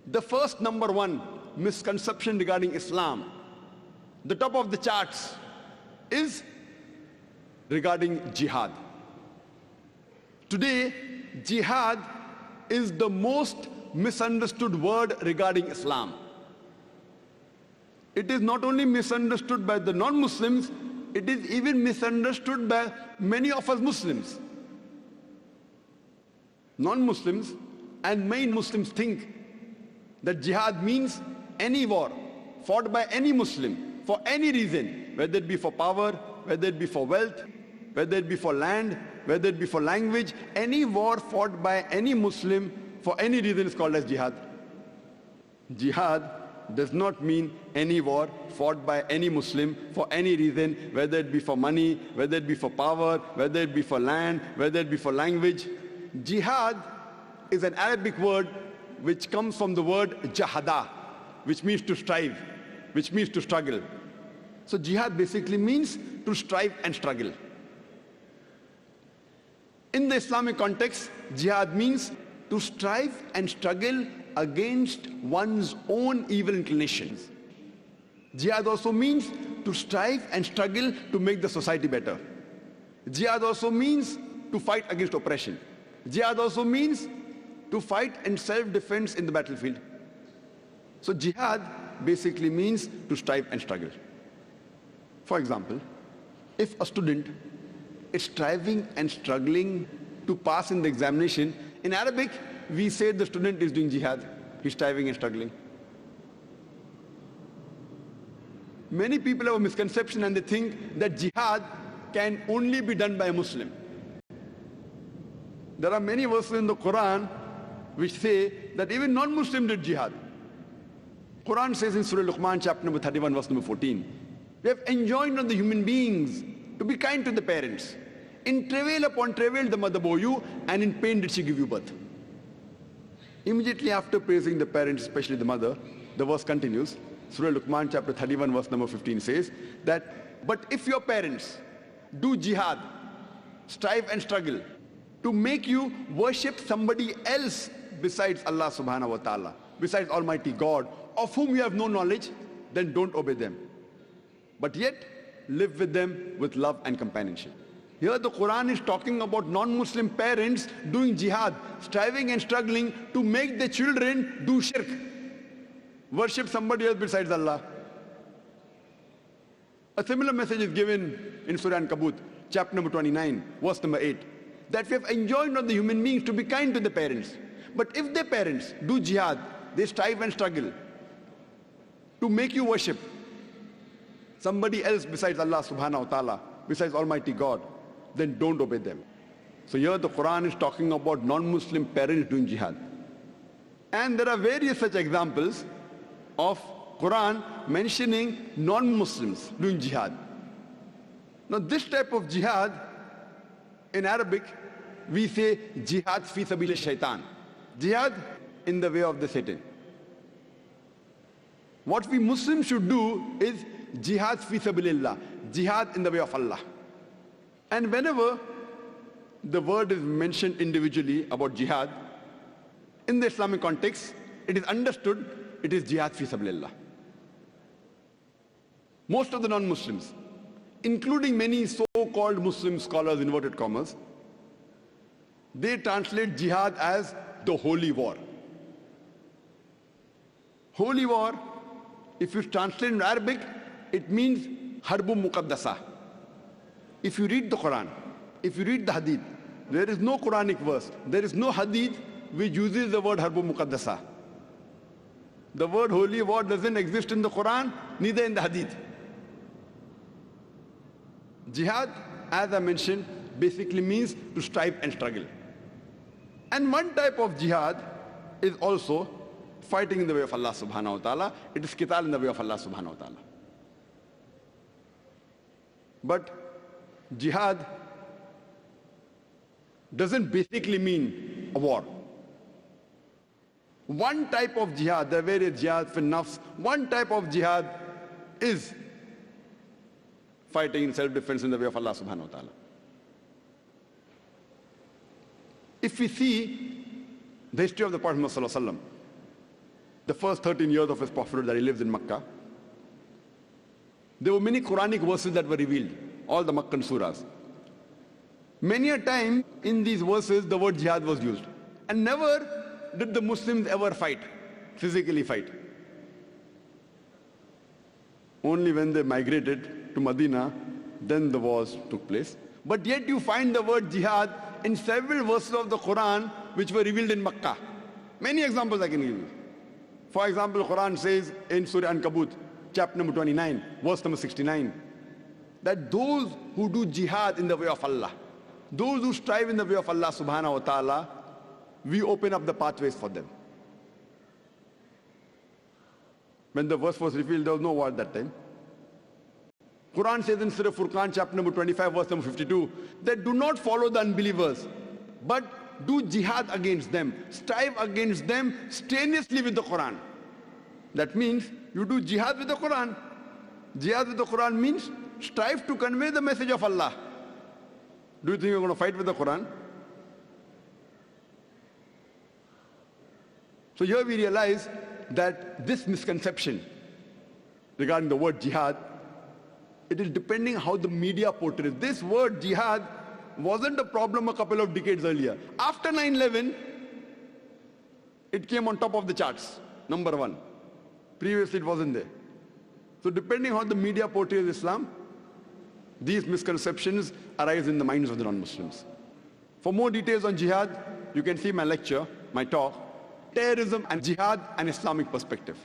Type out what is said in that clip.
The first number one misconception regarding Islam, the top of the charts, is regarding jihad. Today, jihad is the most misunderstood word regarding Islam. It is not only misunderstood by the non-Muslims, it is even misunderstood by many of us Muslims. Non-Muslims and many Muslims think that jihad means any war fought by any Muslim for any reason, whether it be for power, whether it be for wealth, whether it be for land, whether it be for language. Any war fought by any Muslim for any reason is called as jihad. Jihad does not mean any war fought by any Muslim for any reason, whether it be for money, whether it be for power, whether it be for land, whether it be for language. Jihad is an Arabic word which comes from the word jahada, which means to strive, which means to struggle. So jihad basically means to strive and struggle. In the Islamic context, jihad means to strive and struggle against one's own evil inclinations. Jihad also means to strive and struggle to make the society better. Jihad also means to fight against oppression. Jihad also means to fight in self-defense in the battlefield. So jihad basically means to strive and struggle. For example, if a student is striving and struggling to pass in the examination, in Arabic, we say the student is doing jihad. He's striving and struggling. Many people have a misconception and they think that jihad can only be done by a Muslim. There are many verses in the Quran which say that even non-Muslims did jihad. Quran says in Surah Luqman, chapter number 31, verse number 14, we have enjoined on the human beings to be kind to the parents. In travail upon travail the mother bore you, and in pain did she give you birth. Immediately after praising the parents, especially the mother, the verse continues. Surah Luqman, chapter 31, verse number 15 says that, but if your parents do jihad, strive and struggle to make you worship somebody else besides Allah subhanahu wa ta'ala, besides Almighty God, of whom you have no knowledge, then don't obey them. But yet, live with them with love and companionship. Here the Quran is talking about non-Muslim parents doing jihad, striving and struggling to make their children do shirk, worship somebody else besides Allah. A similar message is given in Surah Ankabut, chapter number 29, verse number 8, that we have enjoined on the human beings to be kind to the parents. But if their parents do jihad, they strive and struggle to make you worship somebody else besides Allah subhanahu wa ta'ala, besides Almighty God, then don't obey them. So here the Quran is talking about non-Muslim parents doing jihad. And there are various such examples of Quran mentioning non-Muslims doing jihad. Now this type of jihad, in Arabic, we say jihad fi sabil shaitan. Jihad in the way of the Satan. What we Muslims should do is jihad fi sabilillah, jihad in the way of Allah. And whenever the word is mentioned individually about jihad, in the Islamic context, it is understood it is jihad fi sabilillah. Most of the non-Muslims, including many so-called Muslim scholars, inverted commas, they translate jihad as the holy war. Holy war, if you translate in Arabic, it means harbu muqaddasa. If you read the Quran, if you read the hadith, there is no Quranic verse, there is no hadith which uses the word harbu muqaddasa. The word holy war doesn't exist in the Quran, neither in the hadith. Jihad, as I mentioned, basically means to strive and struggle. And one type of jihad is also fighting in the way of Allah subhanahu wa ta'ala. It is qital in the way of Allah subhanahu wa ta'ala. But jihad doesn't basically mean a war. One type of jihad, there are various jihad for nafs, one type of jihad is fighting in self-defense in the way of Allah subhanahu wa ta'ala. If we see the history of the Prophet Muhammad sallallahu alaihi wasallam, the first 13 years of his prophethood that he lives in Makkah, there were many Quranic verses that were revealed, all the Makkan surahs. Many a time in these verses the word jihad was used. And never did the Muslims ever fight, physically fight. Only when they migrated to Medina, then the wars took place. But yet you find the word jihad in several verses of the Quran which were revealed in Makkah. Many examples I can give you. For example, the Quran says in Surah Ankabut, chapter number 29, verse number 69, that those who do jihad in the way of Allah, those who strive in the way of Allah subhanahu wa ta'ala, we open up the pathways for them. When the verse was revealed, there was no war at that time. Quran says in Surah Furqan, chapter number 25, verse number 52, that do not follow the unbelievers, but do jihad against them, strive against them strenuously with the Quran. That means you do jihad with the Quran. Jihad with the Quran means strive to convey the message of Allah. Do you think you're going to fight with the Quran? So here we realize that this misconception regarding the word jihad, it is depending how the media portrays. This word jihad wasn't a problem a couple of decades earlier. After 9/11, it came on top of the charts, number one. Previously it wasn't there. So depending how the media portrays Islam, these misconceptions arise in the minds of the non-Muslims. For more details on jihad, you can see my lecture, my talk, Terrorism and Jihad, an Islamic Perspective.